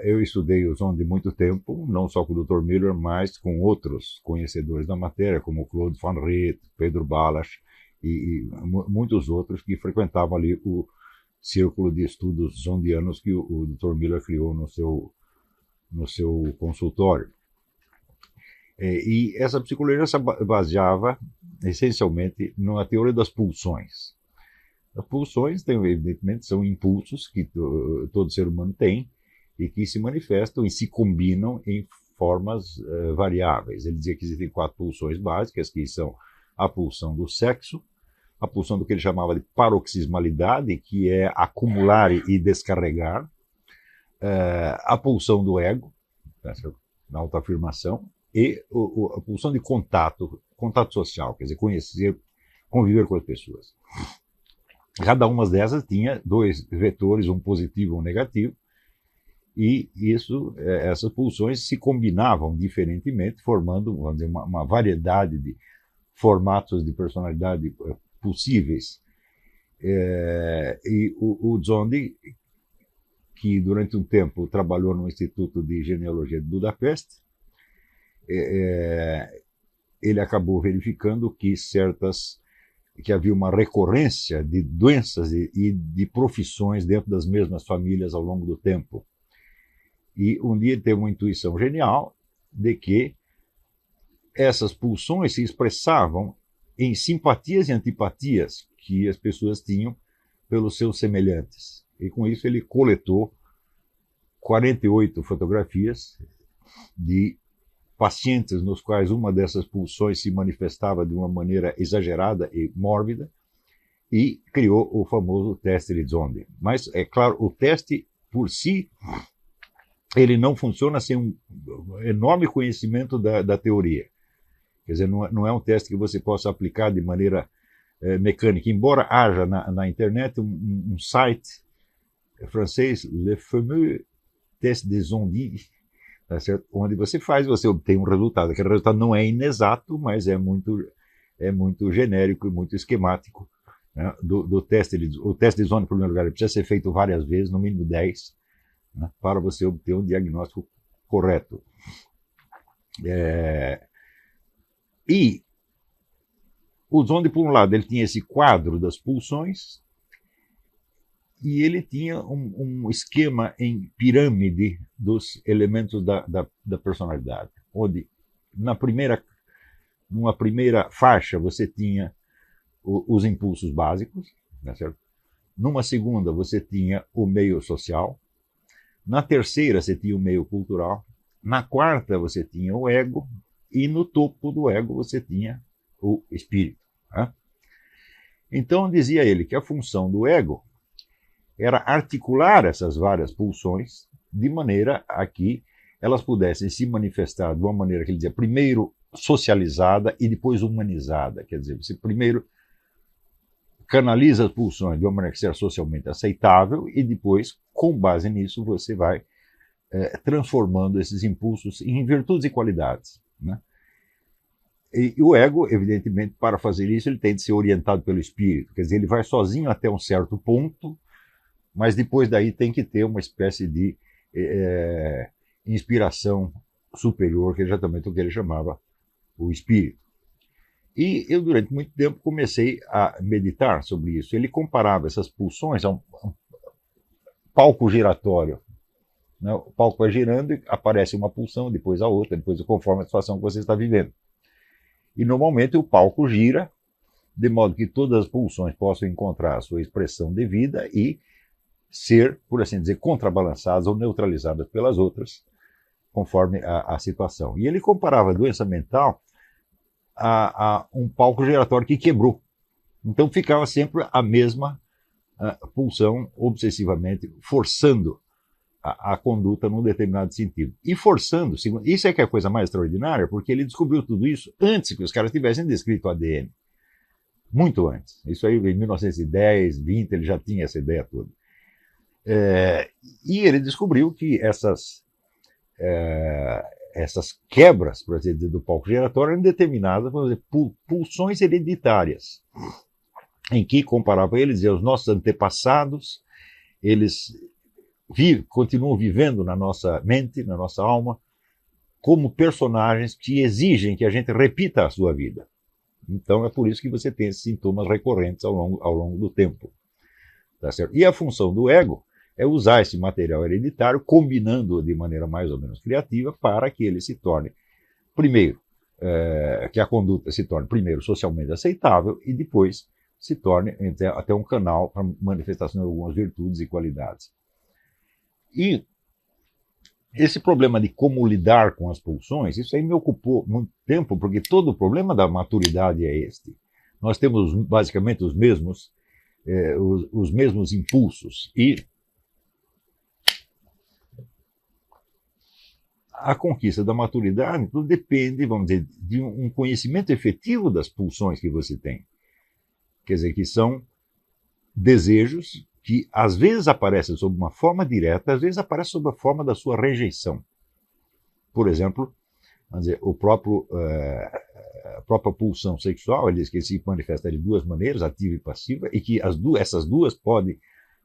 Eu estudei o Zondi muito tempo, não só com o Dr. Miller, mas com outros conhecedores da matéria, como Claude Van Riet, Pedro Balas e muitos outros que frequentavam ali o círculo de estudos zondianos que o Dr. Miller criou no seu consultório. E essa psicologia se baseava essencialmente na teoria das pulsões. As pulsões, evidentemente, são impulsos que todo ser humano tem e que se manifestam e se combinam em formas variáveis. Ele dizia que existem 4 pulsões básicas, que são a pulsão do sexo, a pulsão do que ele chamava de paroxismalidade, que é acumular e descarregar, a pulsão do ego, na autoafirmação, e a pulsão de contato social, quer dizer, conhecer, conviver com as pessoas. Cada uma dessas tinha 2 vetores, um positivo e um negativo, e essas pulsões se combinavam diferentemente, formando, vamos dizer, uma variedade de formatos de personalidade possíveis. E o Zondi, que durante um tempo trabalhou no Instituto de Genealogia de Budapeste, ele acabou verificando que havia uma recorrência de doenças e de profissões dentro das mesmas famílias ao longo do tempo. E um dia ele teve uma intuição genial de que essas pulsões se expressavam em simpatias e antipatias que as pessoas tinham pelos seus semelhantes. E com isso ele coletou 48 fotografias de pacientes nos quais uma dessas pulsões se manifestava de uma maneira exagerada e mórbida, e criou o famoso teste de Zondi. Mas, é claro, o teste por si, ele não funciona sem um enorme conhecimento da teoria. Quer dizer, não é um teste que você possa aplicar de maneira mecânica, embora haja na internet um site francês, Le Fameux Test de Zondi, tá certo? Onde você obtém um resultado. Aquele resultado não é inexato, mas é muito genérico e muito esquemático, né, do teste. O teste de Zondi, em primeiro lugar, ele precisa ser feito várias vezes, no mínimo 10, né, para você obter um diagnóstico correto. E o Zondi, por um lado, ele tinha esse quadro das pulsões, e ele tinha um esquema em pirâmide dos elementos da personalidade, onde numa primeira faixa você tinha os impulsos básicos, né, certo? Numa segunda você tinha o meio social, na terceira você tinha o meio cultural, na quarta você tinha o ego, e no topo do ego você tinha o espírito. Né? Então dizia ele que a função do ego era articular essas várias pulsões de maneira a que elas pudessem se manifestar de uma maneira que ele dizia, primeiro socializada e depois humanizada. Quer dizer, você primeiro canaliza as pulsões de uma maneira que seja socialmente aceitável e depois, com base nisso, você vai transformando esses impulsos em virtudes e qualidades. Né? E o ego, evidentemente, para fazer isso, ele tem de ser orientado pelo espírito. Quer dizer, ele vai sozinho até um certo ponto, mas depois daí tem que ter uma espécie de inspiração superior, que é exatamente o que ele chamava o espírito. E eu, durante muito tempo, comecei a meditar sobre isso. Ele comparava essas pulsões a um palco giratório. Né? O palco vai girando e aparece uma pulsão, depois a outra, depois conforme a situação que você está vivendo. E, normalmente, o palco gira, de modo que todas as pulsões possam encontrar a sua expressão devida e ser, por assim dizer, contrabalançadas ou neutralizadas pelas outras, conforme a situação. E ele comparava a doença mental a um palco giratório que quebrou. Então ficava sempre a mesma pulsão, obsessivamente, forçando a conduta num determinado sentido. E forçando, isso é que é a coisa mais extraordinária, porque ele descobriu tudo isso antes que os caras tivessem descrito o ADN. Muito antes. Isso aí em 1910, 20, ele já tinha essa ideia toda. E ele descobriu que essas quebras, por assim dizer, do palco giratório eram determinadas por pulsões hereditárias, em que, comparava ele, dizia, os nossos antepassados, eles continuam vivendo na nossa mente, na nossa alma, como personagens que exigem que a gente repita a sua vida. Então é por isso que você tem esses sintomas recorrentes ao longo do tempo. Tá certo? E a função do ego é usar esse material hereditário, combinando-o de maneira mais ou menos criativa, para que ele se torne, primeiro, que a conduta se torne, primeiro, socialmente aceitável e depois se torne até um canal para manifestação de algumas virtudes e qualidades. E esse problema de como lidar com as pulsões, isso aí me ocupou muito tempo, porque todo o problema da maturidade é este. Nós temos basicamente os mesmos impulsos e a conquista da maturidade tudo depende, vamos dizer, de um conhecimento efetivo das pulsões que você tem. Quer dizer, que são desejos que às vezes aparecem sob uma forma direta, às vezes aparecem sob a forma da sua rejeição. Por exemplo, vamos dizer, a própria pulsão sexual, ele diz que se manifesta de duas maneiras, ativa e passiva, e que essas duas podem,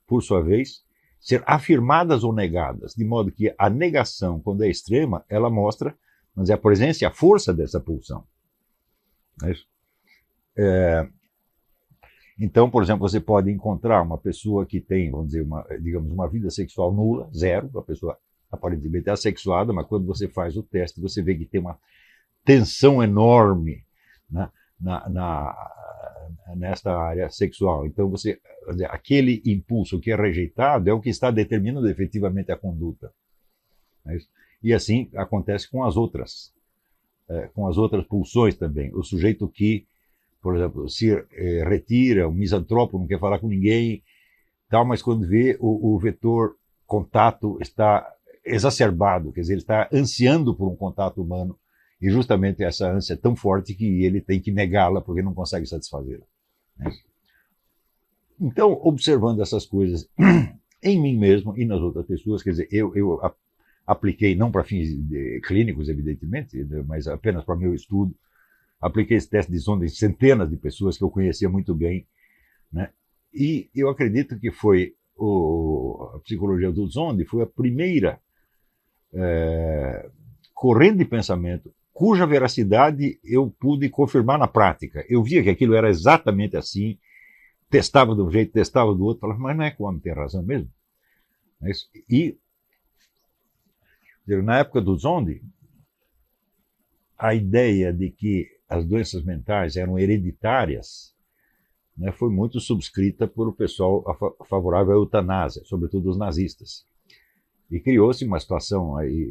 por sua vez, ser afirmadas ou negadas, de modo que a negação, quando é extrema, ela mostra, vamos dizer, a presença e a força dessa pulsão. Não é isso? Então, por exemplo, você pode encontrar uma pessoa que tem, vamos dizer, uma vida sexual nula, zero, uma pessoa aparentemente assexuada, mas quando você faz o teste, você vê que tem uma tensão enorme, né, nesta área sexual. Então, aquele impulso que é rejeitado é o que está determinando efetivamente a conduta. É isso? E assim acontece com as outras pulsões também. O sujeito que, por exemplo, se retira, o misantropo, não quer falar com ninguém, tal, mas quando vê o vetor contato está exacerbado, quer dizer, ele está ansiando por um contato humano, e justamente essa ânsia é tão forte que ele tem que negá-la porque não consegue satisfazê-la. Então, observando essas coisas em mim mesmo e nas outras pessoas, quer dizer, eu apliquei, não para fins clínicos, evidentemente, mas apenas para meu estudo, apliquei esse teste de Zonde em centenas de pessoas que eu conhecia muito bem, né? E eu acredito que foi a psicologia do Zonde foi a primeira corrente de pensamento cuja veracidade eu pude confirmar na prática. Eu via que aquilo era exatamente assim, testava de um jeito, testava do outro, falava, mas não é que o homem tem razão mesmo? E na época do Zonde, a ideia de que as doenças mentais eram hereditárias, né, foi muito subscrita por o pessoal favorável à eutanásia, sobretudo os nazistas. E criou-se uma situação aí,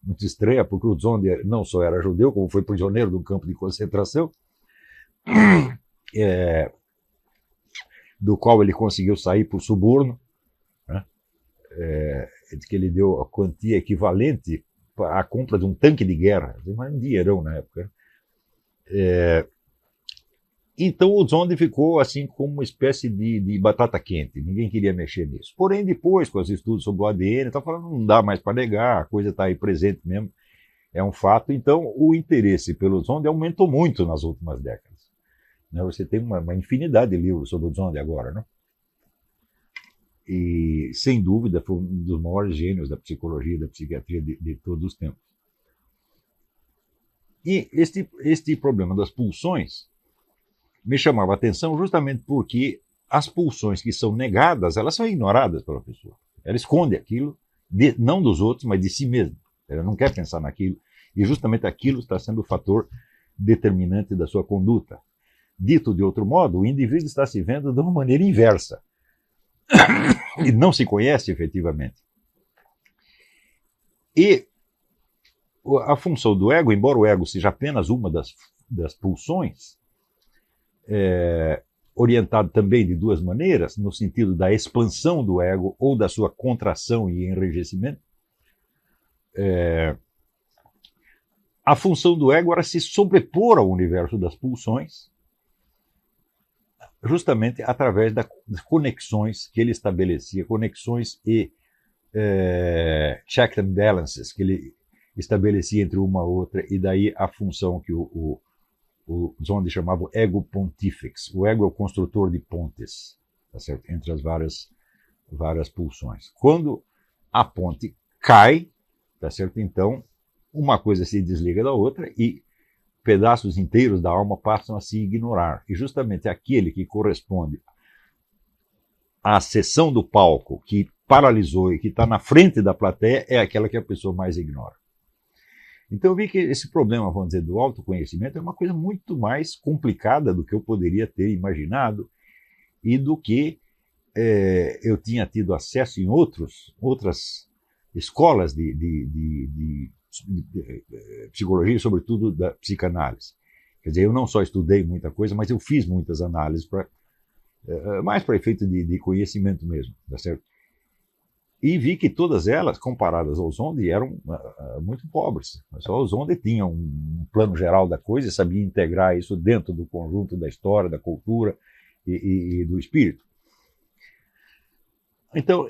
muito estranha, porque o Zonde não só era judeu, como foi prisioneiro de um campo de concentração, do qual ele conseguiu sair por suborno, né, que ele deu a quantia equivalente à compra de um tanque de guerra, mas um dinheirão na época. Então o Zonde ficou assim como uma espécie de batata quente, ninguém queria mexer nisso. Porém, depois, com os estudos sobre o ADN, está falando, não dá mais para negar, a coisa está aí presente mesmo, é um fato. Então o interesse pelo Zonde aumentou muito nas últimas décadas. Você tem uma infinidade de livros sobre o Zonde agora, né? E, sem dúvida, foi um dos maiores gênios da psicologia e da psiquiatria de todos os tempos. E este problema das pulsões me chamava a atenção justamente porque as pulsões que são negadas, elas são ignoradas pela pessoa. Ela esconde aquilo, não dos outros, mas de si mesma. Ela não quer pensar naquilo. E justamente aquilo está sendo o fator determinante da sua conduta. Dito de outro modo, o indivíduo está se vendo de uma maneira inversa. E não se conhece efetivamente. E a função do ego, embora o ego seja apenas uma das pulsões, orientado também de duas maneiras, no sentido da expansão do ego ou da sua contração e enrijecimento, a função do ego era se sobrepor ao universo das pulsões, justamente através das conexões que ele estabelecia, conexões e check and balances que ele estabelecia entre uma e outra, e daí a função que o Zonde chamava o ego pontifex. O ego é o construtor de pontes, tá certo? Entre as várias várias pulsões. Quando a ponte cai, tá certo? Então, uma coisa se desliga da outra e pedaços inteiros da alma passam a se ignorar. E justamente aquele que corresponde à seção do palco que paralisou e que está na frente da plateia é aquela que a pessoa mais ignora. Então eu vi que esse problema, vamos dizer, do autoconhecimento é uma coisa muito mais complicada do que eu poderia ter imaginado e do que eu tinha tido acesso em outras escolas de psicologia, sobretudo da psicanálise. Quer dizer, eu não só estudei muita coisa, mas eu fiz muitas análises, mais para efeito de conhecimento mesmo, tá certo? E vi que todas elas, comparadas ao Zonde, eram muito pobres. Só o Zonde tinha um plano geral da coisa e sabia integrar isso dentro do conjunto da história, da cultura e do espírito. Então,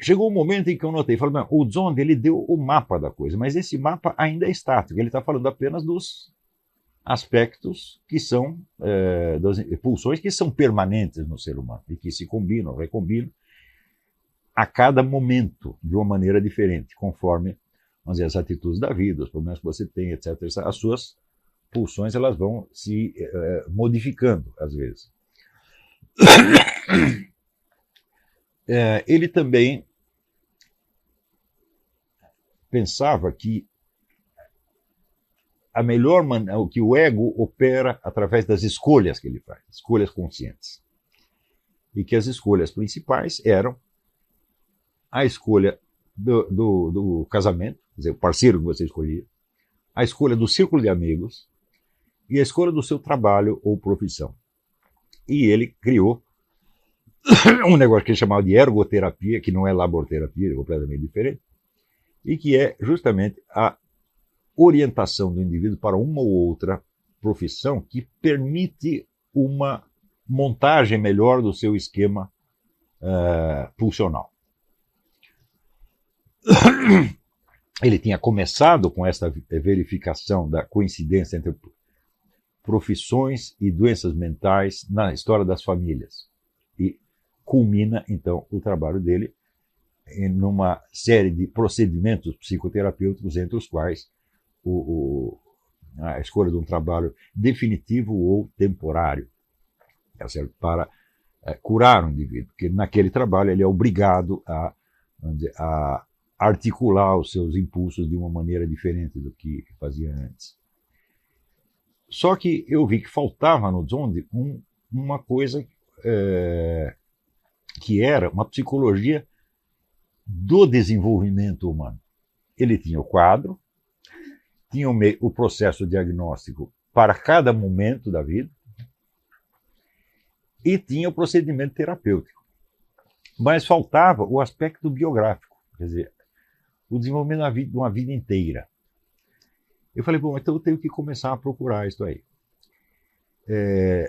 chegou um momento em que eu notei, falei, o Zonde ele deu o mapa da coisa, mas esse mapa ainda é estático, ele está falando apenas dos aspectos que são, das pulsões que são permanentes no ser humano e que se combinam, recombinam a cada momento de uma maneira diferente, conforme, vamos dizer, as atitudes da vida, os problemas que você tem, etc. As suas pulsões elas vão se modificando às vezes. Ele também pensava que a melhor maneira, que o ego opera através das escolhas que ele faz, escolhas conscientes. E que as escolhas principais eram a escolha do casamento, quer dizer, o parceiro que você escolhia, a escolha do círculo de amigos e a escolha do seu trabalho ou profissão. E ele criou um negócio que ele chamava de ergoterapia, que não é laborterapia, é completamente diferente, e que é justamente a orientação do indivíduo para uma ou outra profissão que permite uma montagem melhor do seu esquema pulsional. Ele tinha começado com essa verificação da coincidência entre profissões e doenças mentais na história das famílias. E culmina, então, o trabalho dele numa série de procedimentos psicoterapêuticos, entre os quais a escolha de um trabalho definitivo ou temporário, para curar o indivíduo, porque naquele trabalho ele é obrigado a articular os seus impulsos de uma maneira diferente do que fazia antes. Só que eu vi que faltava no Zonde uma coisa que era uma psicologia do desenvolvimento humano. Ele tinha o quadro, tinha o processo diagnóstico para cada momento da vida e tinha o procedimento terapêutico. Mas faltava o aspecto biográfico, quer dizer, o desenvolvimento de uma vida inteira. Eu falei, bom, então eu tenho que começar a procurar isso aí.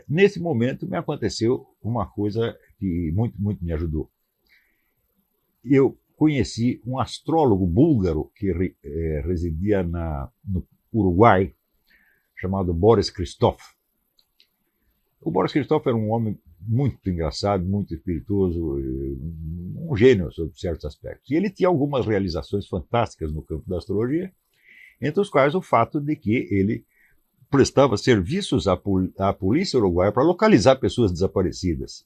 Nesse momento me aconteceu uma coisa que muito me ajudou. Eu conheci um astrólogo búlgaro que residia no Uruguai, chamado Boris Christoff. O Boris Christoff era um homem muito engraçado, muito espirituoso, um gênio sob certos aspectos. E ele tinha algumas realizações fantásticas no campo da astrologia, entre os quais o fato de que ele prestava serviços à polícia uruguaia para localizar pessoas desaparecidas.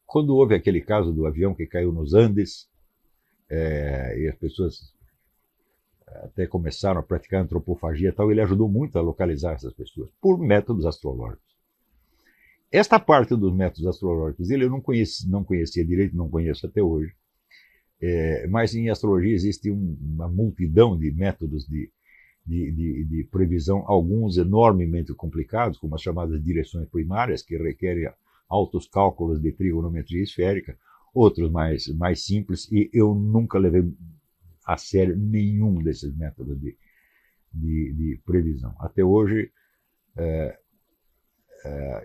Quando houve aquele caso do avião que caiu nos Andes, e as pessoas até começaram a praticar antropofagia e tal, ele ajudou muito a localizar essas pessoas, por métodos astrológicos. Esta parte dos métodos astrológicos ele eu não conhecia direito, não conheço até hoje, mas em astrologia existe uma multidão de métodos de previsão, alguns enormemente complicados, como as chamadas direções primárias, que requerem altos cálculos de trigonometria esférica, outros mais simples, e eu nunca levei a sério nenhum desses métodos de previsão. Até hoje,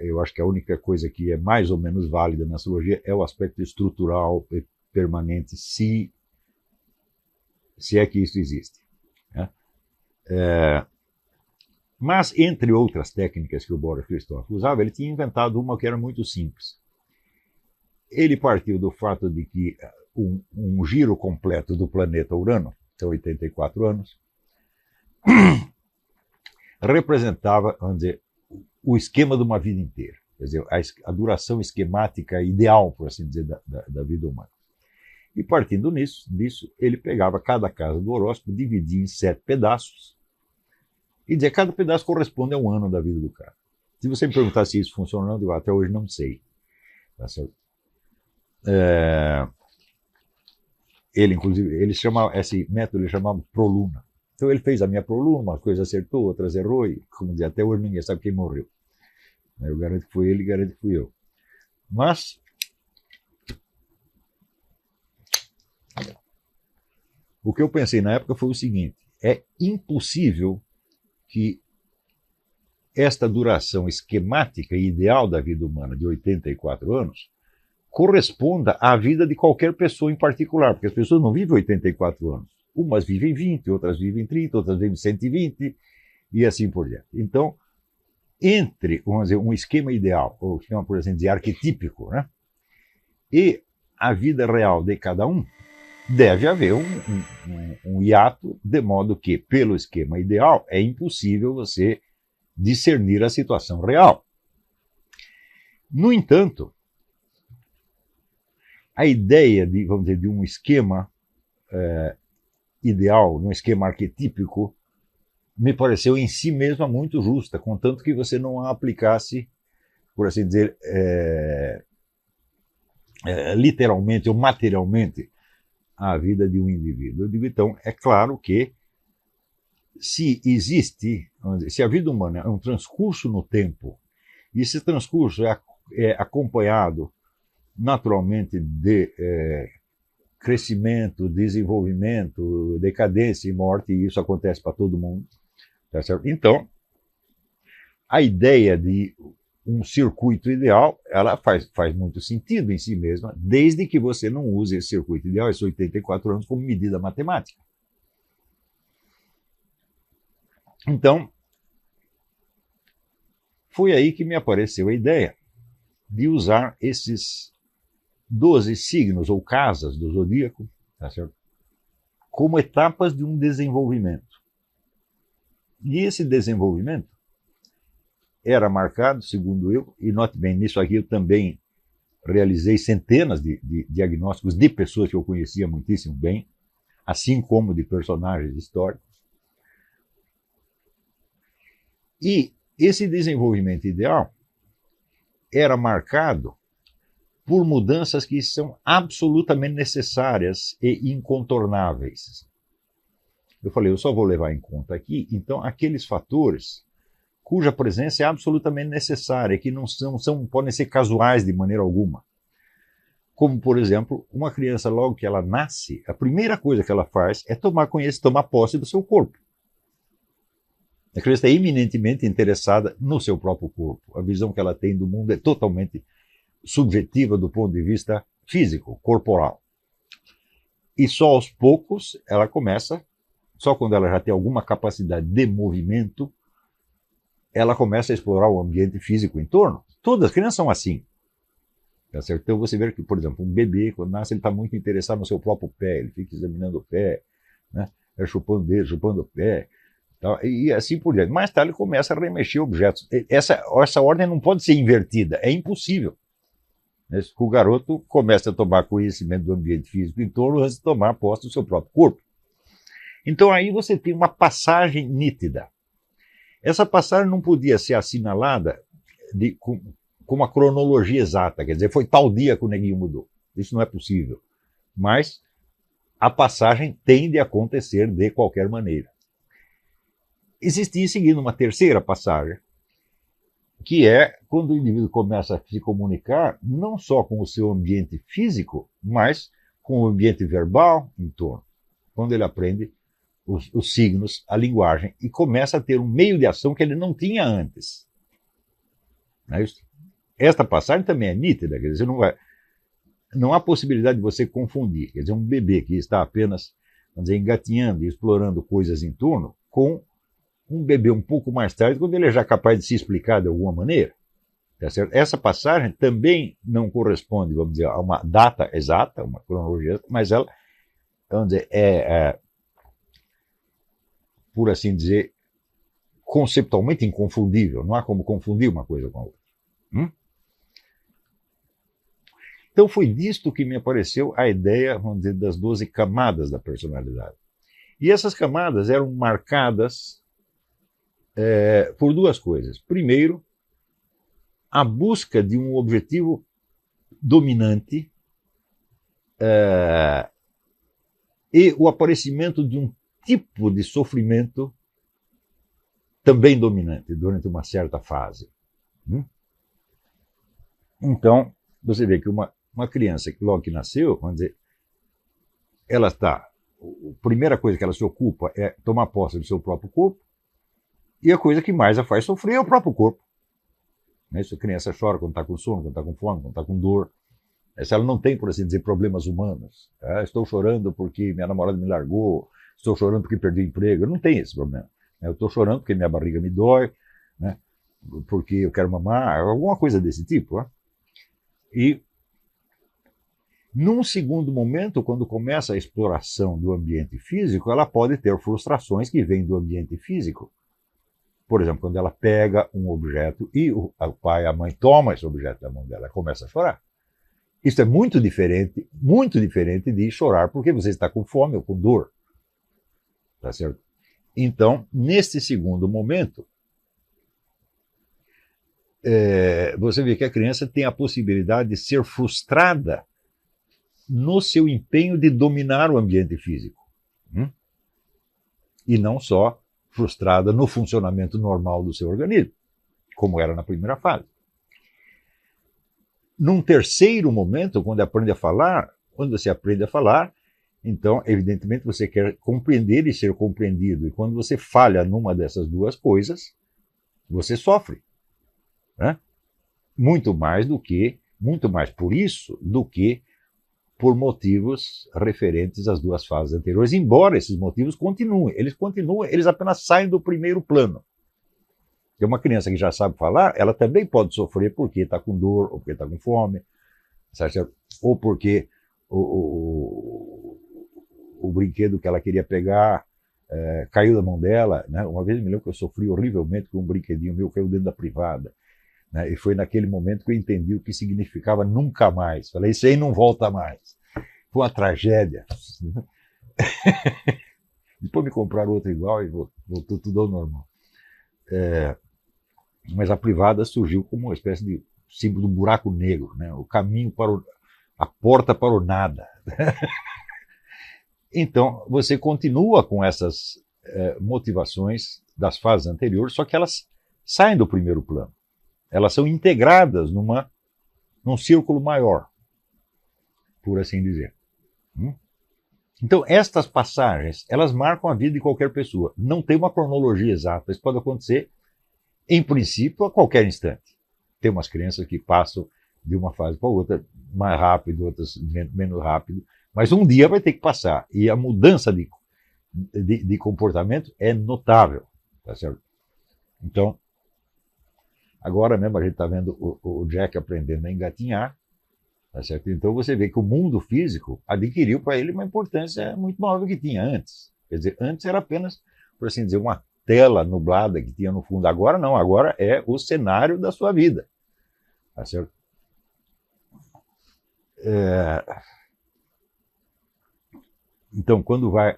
eu acho que a única coisa que é mais ou menos válida na astrologia é o aspecto estrutural e permanente, se é que isso existe. Né? Mas, entre outras técnicas que o Boris Christoff usava, ele tinha inventado uma que era muito simples. ele partiu do fato de que um giro completo do planeta Urano, são 84 anos, representava, vamos dizer, o esquema de uma vida inteira. Quer dizer, a duração esquemática ideal, por assim dizer, da vida humana. E partindo disso, ele pegava cada casa do horóscopo, dividia em 7 pedaços, e dizia que cada pedaço corresponde a um ano da vida do cara. Se você me perguntar se isso funciona ou não, eu digo, até hoje não sei. Tá certo? Ele, inclusive, esse método ele chamava Proluna. Então ele fez a minha Proluna, umas coisas acertou, outras errou, e, como dizia, até hoje ninguém sabe quem morreu. Eu garanto que foi ele, garanto que fui eu. Mas o que eu pensei na época foi o seguinte: é impossível que esta duração esquemática e ideal da vida humana de 84 anos corresponda à vida de qualquer pessoa em particular, porque as pessoas não vivem 84 anos. Umas vivem 20, outras vivem 30, outras vivem 120 e assim por diante. Então, entre, vamos dizer, um esquema ideal, ou chama, por exemplo, de arquetípico, né, e a vida real de cada um, deve haver um hiato, de modo que, pelo esquema ideal, é impossível você discernir a situação real. No entanto, a ideia de, vamos dizer, de um esquema ideal, um esquema arquetípico, me pareceu em si mesma muito justa, contanto que você não a aplicasse, por assim dizer, literalmente ou materialmente à vida de um indivíduo. Eu digo, então, é claro que se existe, vamos dizer, se a vida humana é um transcurso no tempo, e esse transcurso é acompanhado naturalmente de crescimento, desenvolvimento, decadência e morte, e isso acontece para todo mundo. Tá certo? Então, a ideia de um circuito ideal, ela faz muito sentido em si mesma, desde que você não use esse circuito ideal, esses 84 anos, como medida matemática. Então, foi aí que me apareceu a ideia de usar esses 12 signos ou casas do zodíaco, tá certo? Como etapas de um desenvolvimento. E esse desenvolvimento era marcado, segundo eu, e note bem, nisso aqui eu também realizei centenas de diagnósticos de pessoas que eu conhecia muitíssimo bem, assim como de personagens históricos. E esse desenvolvimento ideal era marcado por mudanças que são absolutamente necessárias e incontornáveis. Eu falei, eu só vou levar em conta aqui, então, aqueles fatores cuja presença é absolutamente necessária, que não podem ser casuais de maneira alguma. Como, por exemplo, uma criança, logo que ela nasce, a primeira coisa que ela faz é tomar posse do seu corpo. A criança é eminentemente interessada no seu próprio corpo. A visão que ela tem do mundo é totalmente subjetiva do ponto de vista físico, corporal. E só aos poucos ela começa, só quando ela já tem alguma capacidade de movimento, ela começa a explorar o ambiente físico em torno. Todas as crianças são assim. Tá certo? Então você vê que, por exemplo, um bebê, quando nasce, ele está muito interessado no seu próprio pé, ele fica examinando o pé, né? Chupando o dedo, chupando o pé, e assim por diante. Mais tarde ele começa a remexer objetos. Essa ordem não pode ser invertida, é impossível. O garoto começa a tomar conhecimento do ambiente físico em torno antes de tomar posse do seu próprio corpo. Então aí você tem uma passagem nítida. Essa passagem não podia ser assinalada com uma cronologia exata, quer dizer, foi tal dia que o neguinho mudou. Isso não é possível. Mas a passagem tem de acontecer de qualquer maneira. Existe em seguida uma terceira passagem, que é quando o indivíduo começa a se comunicar não só com o seu ambiente físico, mas com o ambiente verbal em torno. Quando ele aprende os signos, a linguagem, e começa a ter um meio de ação que ele não tinha antes. Não é isso? Esta passagem também é nítida, quer dizer, não há possibilidade de você confundir. Quer dizer, um bebê que está apenas, vamos dizer, engatinhando e explorando coisas em torno, com um bebê um pouco mais tarde, quando ele é já capaz de se explicar de alguma maneira. Tá certo? Essa passagem também não corresponde, vamos dizer, a uma data exata, uma cronologia, mas ela, vamos dizer, por assim dizer, conceptualmente inconfundível. Não há como confundir uma coisa com a outra. Então foi disto que me apareceu a ideia, vamos dizer, das 12 camadas da personalidade. E essas camadas eram marcadas por duas coisas. Primeiro, a busca de um objetivo dominante e o aparecimento de um tipo de sofrimento também dominante durante uma certa fase. Então, você vê que uma criança que logo que nasceu, vamos dizer, ela está... A primeira coisa que ela se ocupa é tomar posse do seu próprio corpo, e a coisa que mais a faz sofrer é o próprio corpo. Se a criança chora quando está com sono, quando está com fome, quando está com dor, se ela não tem, por assim dizer, problemas humanos, estou chorando porque minha namorada me largou, estou chorando porque perdi o emprego, eu não tenho esse problema. Eu estou chorando porque minha barriga me dói, porque eu quero mamar, alguma coisa desse tipo. E, num segundo momento, quando começa a exploração do ambiente físico, ela pode ter frustrações que vêm do ambiente físico. Por exemplo, quando ela pega um objeto e o pai e a mãe tomam esse objeto da mão dela, ela começa a chorar. Isso é muito diferente de chorar porque você está com fome ou com dor. Tá certo? Então, neste segundo momento, você vê que a criança tem a possibilidade de ser frustrada no seu empenho de dominar o ambiente físico. E não só frustrada no funcionamento normal do seu organismo, como era na primeira fase. Num terceiro momento, quando você aprende a falar, então, evidentemente, você quer compreender e ser compreendido. E quando você falha numa dessas duas coisas, você sofre. Muito mais por isso do que por motivos referentes às duas fases anteriores, embora esses motivos continuem, eles apenas saem do primeiro plano. Porque uma criança que já sabe falar, ela também pode sofrer porque está com dor, ou porque está com fome, certo? Ou porque o brinquedo que ela queria pegar caiu da mão dela. Uma vez me lembro que eu sofri horrivelmente com um brinquedinho meu que caiu dentro da privada. E foi naquele momento que eu entendi o que significava nunca mais. Falei, isso aí não volta mais. Foi uma tragédia. Depois me compraram outro igual e voltou tudo ao normal. Mas a privada surgiu como uma espécie de símbolo do buraco negro, o caminho a porta para o nada. Então, você continua com essas motivações das fases anteriores, só que elas saem do primeiro plano. Elas são integradas num círculo maior, por assim dizer. Então, estas passagens, elas marcam a vida de qualquer pessoa. Não tem uma cronologia exata. Isso pode acontecer, em princípio, a qualquer instante. Tem umas crianças que passam de uma fase para outra mais rápido, outras menos rápido, mas um dia vai ter que passar. E a mudança de comportamento é notável. Tá certo? Então, agora mesmo a gente está vendo o Jack aprendendo a engatinhar, tá certo? Então você vê que o mundo físico adquiriu para ele uma importância muito maior do que tinha antes. Quer dizer, antes era apenas, por assim dizer, uma tela nublada que tinha no fundo. Agora não, agora é o cenário da sua vida. Tá certo? Então, quando vai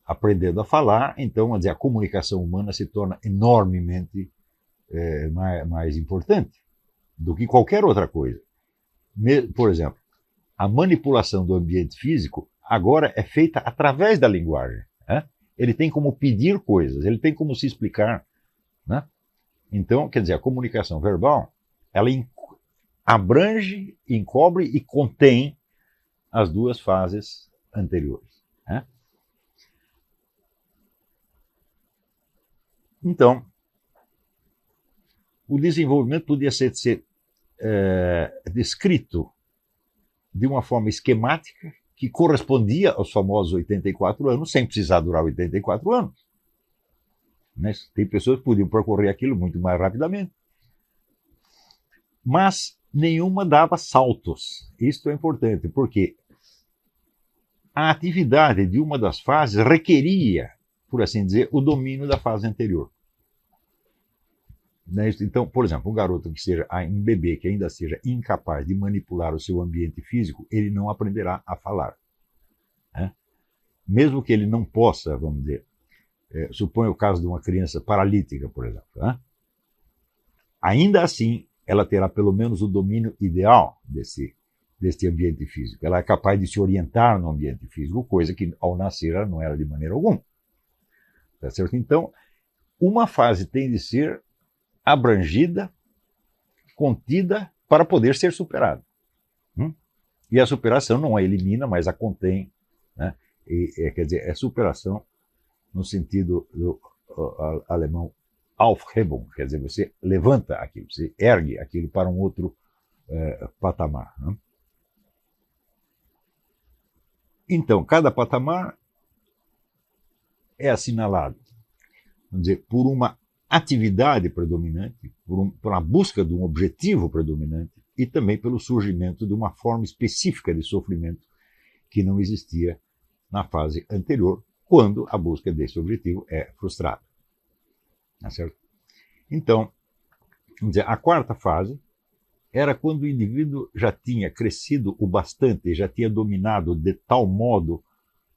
aprendendo a falar, então, vamos dizer, a comunicação humana se torna enormemente mais importante do que qualquer outra coisa. Por exemplo, a manipulação do ambiente físico agora é feita através da linguagem. Ele tem como pedir coisas, ele tem como se explicar. Então, quer dizer, a comunicação verbal, ela abrange, encobre e contém as duas fases anteriores. Então, o desenvolvimento podia ser descrito de uma forma esquemática que correspondia aos famosos 84 anos, sem precisar durar 84 anos. Né? Tem pessoas que podiam percorrer aquilo muito mais rapidamente. Mas nenhuma dava saltos. Isto é importante, porque a atividade de uma das fases requeria, por assim dizer, o domínio da fase anterior. Então, por exemplo, um garoto que seja um bebê que ainda seja incapaz de manipular o seu ambiente físico, ele não aprenderá a falar. Né? Mesmo que ele não possa, vamos dizer, suponha o caso de uma criança paralítica, por exemplo. Né? Ainda assim, ela terá pelo menos o domínio ideal desse ambiente físico. Ela é capaz de se orientar no ambiente físico, coisa que ao nascer ela não era de maneira alguma. Tá certo? Então, uma fase tem de ser abrangida, contida, para poder ser superada. E a superação não a elimina, mas a contém. Né? Quer dizer, é superação no sentido do alemão Aufhebung, quer dizer, você levanta aquilo, você ergue aquilo para um outro patamar. Né? Então, cada patamar é assinalado, vamos dizer, por uma atividade predominante, por uma busca de um objetivo predominante e também pelo surgimento de uma forma específica de sofrimento que não existia na fase anterior, quando a busca desse objetivo é frustrada. Tá certo? Então, vamos dizer, a quarta fase era quando o indivíduo já tinha crescido o bastante, já tinha dominado de tal modo,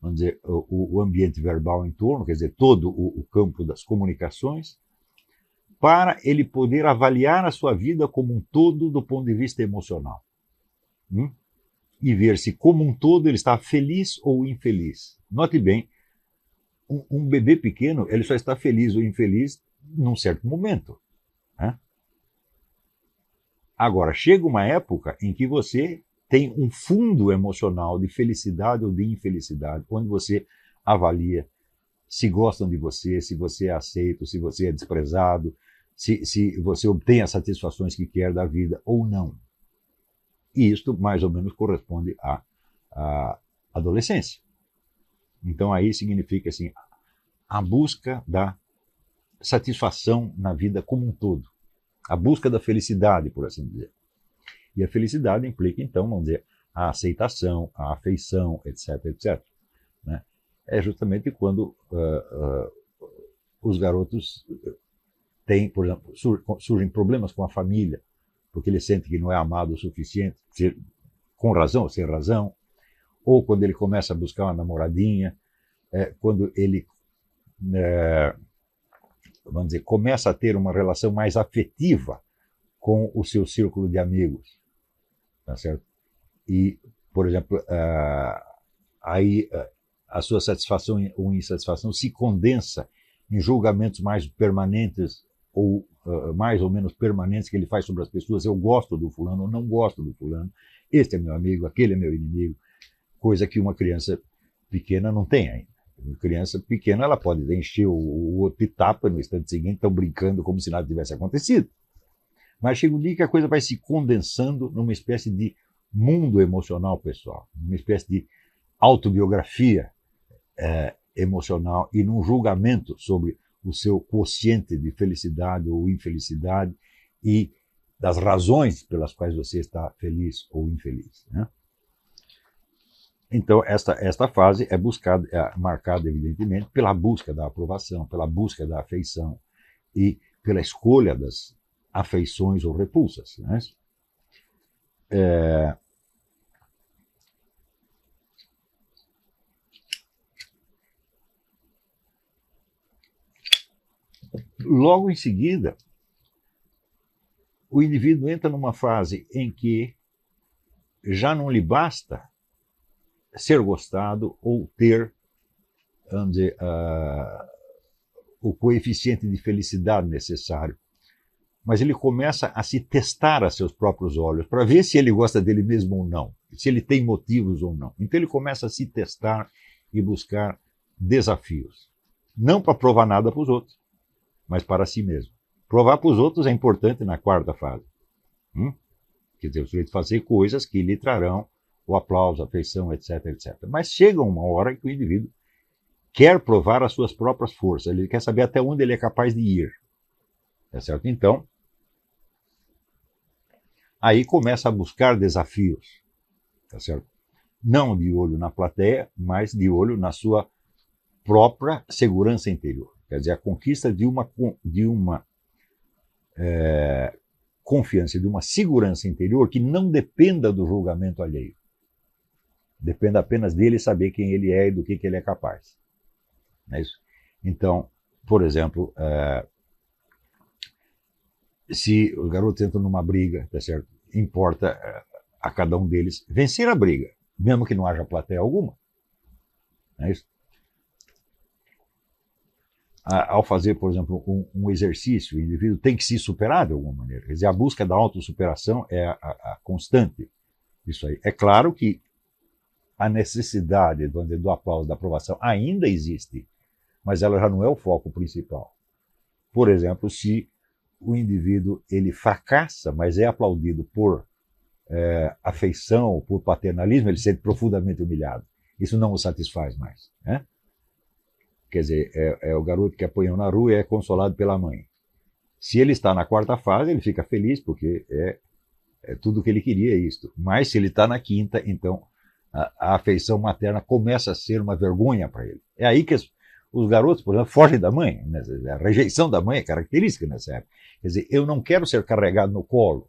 vamos dizer, o ambiente verbal em torno, quer dizer, todo o campo das comunicações, para ele poder avaliar a sua vida como um todo do ponto de vista emocional. E ver se como um todo ele está feliz ou infeliz. Note bem, um bebê pequeno ele só está feliz ou infeliz num certo momento. Né? Agora, chega uma época em que você tem um fundo emocional de felicidade ou de infelicidade, onde você avalia se gostam de você, se você é aceito, se você é desprezado, se você obtém as satisfações que quer da vida ou não. E isto mais ou menos corresponde à adolescência. Então aí significa assim, a busca da satisfação na vida como um todo. A busca da felicidade, por assim dizer. E a felicidade implica, então, vamos dizer, a aceitação, a afeição, etc, etc. Né? É justamente quando os garotos têm, por exemplo, surgem problemas com a família, porque ele sente que não é amado o suficiente, com razão ou sem razão, ou quando ele começa a buscar uma namoradinha, quando ele vamos dizer, começa a ter uma relação mais afetiva com o seu círculo de amigos. Tá certo? E, por exemplo, aí a sua satisfação ou insatisfação se condensa em julgamentos mais permanentes ou mais ou menos permanentes que ele faz sobre as pessoas. Eu gosto do fulano ou não gosto do fulano. Este é meu amigo, aquele é meu inimigo. Coisa que uma criança pequena não tem ainda. Uma criança pequena ela pode encher o outro de tapa no instante seguinte, estão brincando como se nada tivesse acontecido. Mas chega um dia que a coisa vai se condensando numa espécie de mundo emocional pessoal, numa espécie de autobiografia emocional e num julgamento sobre o seu quociente de felicidade ou infelicidade e das razões pelas quais você está feliz ou infeliz. Né? Então, esta fase é marcada, evidentemente, pela busca da aprovação, pela busca da afeição e pela escolha das afeições ou repulsas. Né? Logo em seguida, o indivíduo entra numa fase em que já não lhe basta ser gostado ou ter, vamos dizer, o coeficiente de felicidade necessário. Mas ele começa a se testar a seus próprios olhos para ver se ele gosta dele mesmo ou não, se ele tem motivos ou não. Então ele começa a se testar e buscar desafios. Não para provar nada para os outros, mas para si mesmo. Provar para os outros é importante na quarta fase. Quer dizer, o sujeito fazer coisas que lhe trarão o aplauso, a afeição, etc, etc. Mas chega uma hora em que o indivíduo quer provar as suas próprias forças, ele quer saber até onde ele é capaz de ir. Tá certo? Então, aí começa a buscar desafios. Tá certo? Não de olho na plateia, mas de olho na sua própria segurança interior. Quer dizer, a conquista de uma confiança, de uma segurança interior que não dependa do julgamento alheio. Dependa apenas dele saber quem ele é e do que ele é capaz. Não é isso? Então, por exemplo, se os garotos entram numa briga, tá certo? Importa a cada um deles vencer a briga, mesmo que não haja plateia alguma. Não é isso? Ao fazer, por exemplo, um exercício, o indivíduo tem que se superar de alguma maneira. Quer dizer, a busca da autossuperação é a constante disso aí. É claro que a necessidade do aplauso, da aprovação, ainda existe, mas ela já não é o foco principal. Por exemplo, se o indivíduo ele fracassa, mas é aplaudido por afeição, por paternalismo, ele se sente profundamente humilhado. Isso não o satisfaz mais. Né? Quer dizer, é o garoto que apanhou na rua e é consolado pela mãe. Se ele está na quarta fase, ele fica feliz, porque é tudo o que ele queria, isto. Mas se ele está na quinta, então a afeição materna começa a ser uma vergonha para ele. É aí que os garotos, por exemplo, fogem da mãe. Né? A rejeição da mãe é característica nessa época. Quer dizer, eu não quero ser carregado no colo.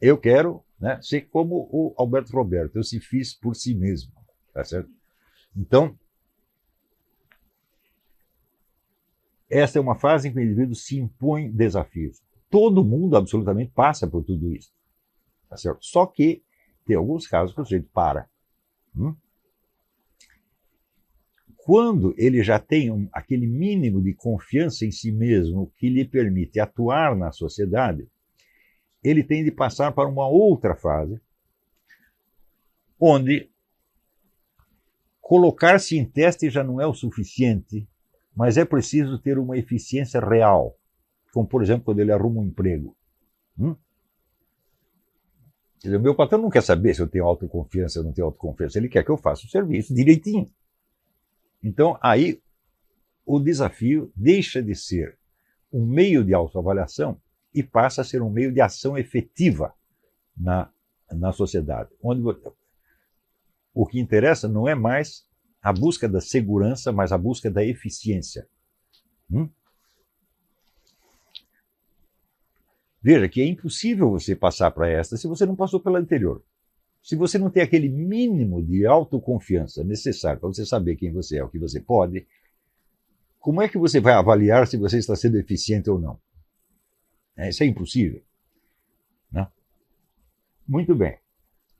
Eu quero, né, ser como o Alberto Roberto, eu se fiz por si mesmo. Tá certo? Então, essa é uma fase em que o indivíduo se impõe desafios. Todo mundo absolutamente passa por tudo isso. Tá certo? Só que tem alguns casos que o sujeito para. Quando ele já tem aquele mínimo de confiança em si mesmo que lhe permite atuar na sociedade, ele tem de passar para uma outra fase, onde colocar-se em teste já não é o suficiente, mas é preciso ter uma eficiência real, como, por exemplo, quando ele arruma um emprego. Quer dizer, o meu patrão não quer saber se eu tenho autoconfiança ou não tenho autoconfiança, ele quer que eu faça o serviço direitinho. Então, aí, o desafio deixa de ser um meio de autoavaliação e passa a ser um meio de ação efetiva na sociedade, onde o que interessa não é mais a busca da segurança, mas a busca da eficiência. Veja que é impossível você passar para esta se você não passou pela anterior. Se você não tem aquele mínimo de autoconfiança necessário para você saber quem você é, o que você pode, como é que você vai avaliar se você está sendo eficiente ou não? Isso é impossível. Né? Muito bem.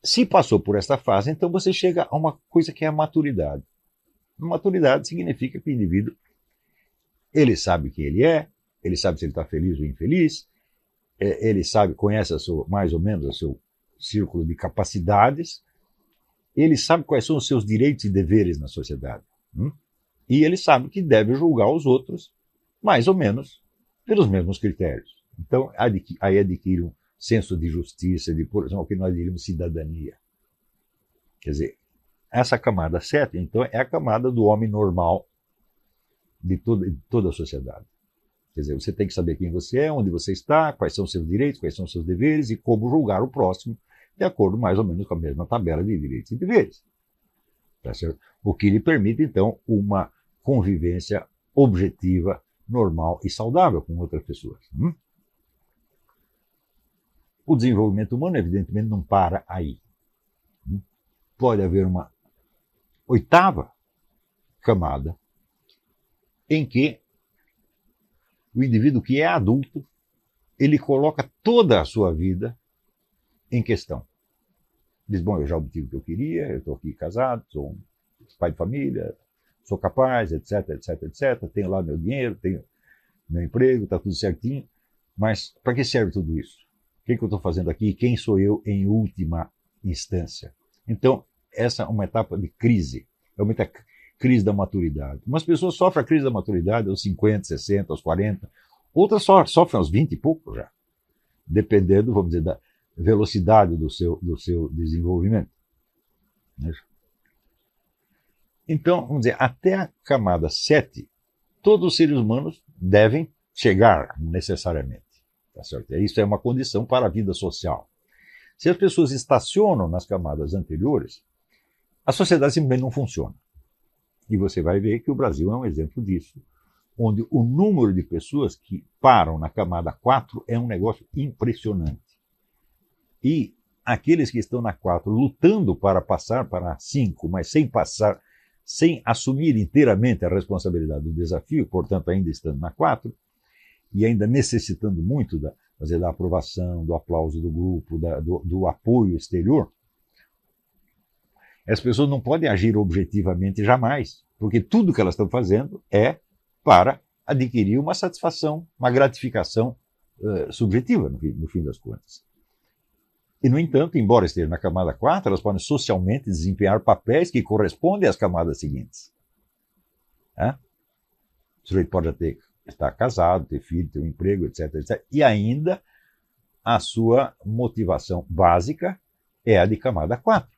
Se passou por esta fase, então você chega a uma coisa que é a maturidade. Maturidade significa que o indivíduo ele sabe quem ele sabe se ele está feliz ou infeliz, ele sabe, conhece mais ou menos o seu círculo de capacidades, ele sabe quais são os seus direitos e deveres na sociedade. E ele sabe que deve julgar os outros, mais ou menos, pelos mesmos critérios. Então, aí adquire um senso de justiça, por exemplo, o que nós diríamos cidadania. Quer dizer, essa camada 7, então, é a camada do homem normal de toda a sociedade. Quer dizer, você tem que saber quem você é, onde você está, quais são os seus direitos, quais são os seus deveres e como julgar o próximo, de acordo mais ou menos com a mesma tabela de direitos e deveres. Tá certo? O que lhe permite, então, uma convivência objetiva, normal e saudável com outras pessoas. O desenvolvimento humano, evidentemente, não para aí. Pode haver uma oitava camada em que o indivíduo que é adulto, ele coloca toda a sua vida em questão. Diz, bom, eu já obtive o que eu queria, eu estou aqui casado, sou um pai de família, sou capaz, etc, etc, etc, tenho lá meu dinheiro, tenho meu emprego, está tudo certinho, mas para que serve tudo isso? O que eu estou fazendo aqui? Quem sou eu em última instância? Então, essa é uma etapa de crise, é uma crise da maturidade. Umas pessoas sofrem a crise da maturidade aos 50, 60, aos 40, outras sofrem aos 20 e pouco já, dependendo, vamos dizer, da velocidade do seu desenvolvimento. Então, vamos dizer, até a camada 7, todos os seres humanos devem chegar necessariamente. Tá certo? Isso é uma condição para a vida social. Se as pessoas estacionam nas camadas anteriores, a sociedade simplesmente não funciona. E você vai ver que o Brasil é um exemplo disso, onde o número de pessoas que param na camada 4 é um negócio impressionante. E aqueles que estão na 4 lutando para passar para a 5, mas sem passar, sem assumir inteiramente a responsabilidade do desafio, portanto ainda estando na 4, e ainda necessitando muito da aprovação, do aplauso do grupo, do apoio exterior, as pessoas não podem agir objetivamente jamais, porque tudo que elas estão fazendo é para adquirir uma satisfação, uma gratificação subjetiva, no fim das contas. E, no entanto, embora estejam na camada 4, elas podem socialmente desempenhar papéis que correspondem às camadas seguintes. O sujeito pode estar casado, ter filho, ter um emprego, etc, etc. E ainda a sua motivação básica é a de camada 4.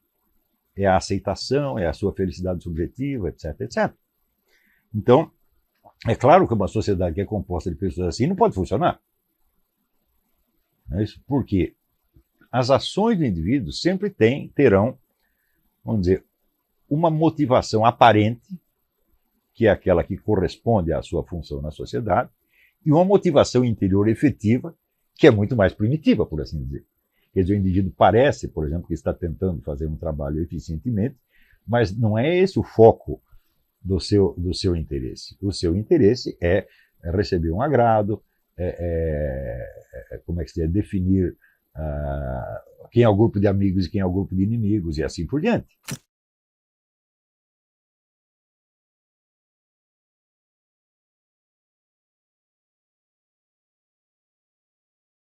É a aceitação, é a sua felicidade subjetiva, etc, etc. Então, é claro que uma sociedade que é composta de pessoas assim não pode funcionar. Não é isso? Por quê? As ações do indivíduo sempre terão, vamos dizer, uma motivação aparente, que é aquela que corresponde à sua função na sociedade, e uma motivação interior efetiva, que é muito mais primitiva, por assim dizer. Quer dizer, o indivíduo parece, por exemplo, que está tentando fazer um trabalho eficientemente, mas não é esse o foco do seu interesse. O seu interesse é receber um agrado, como é que se diz, definir quem é o grupo de amigos e quem é o grupo de inimigos, e assim por diante.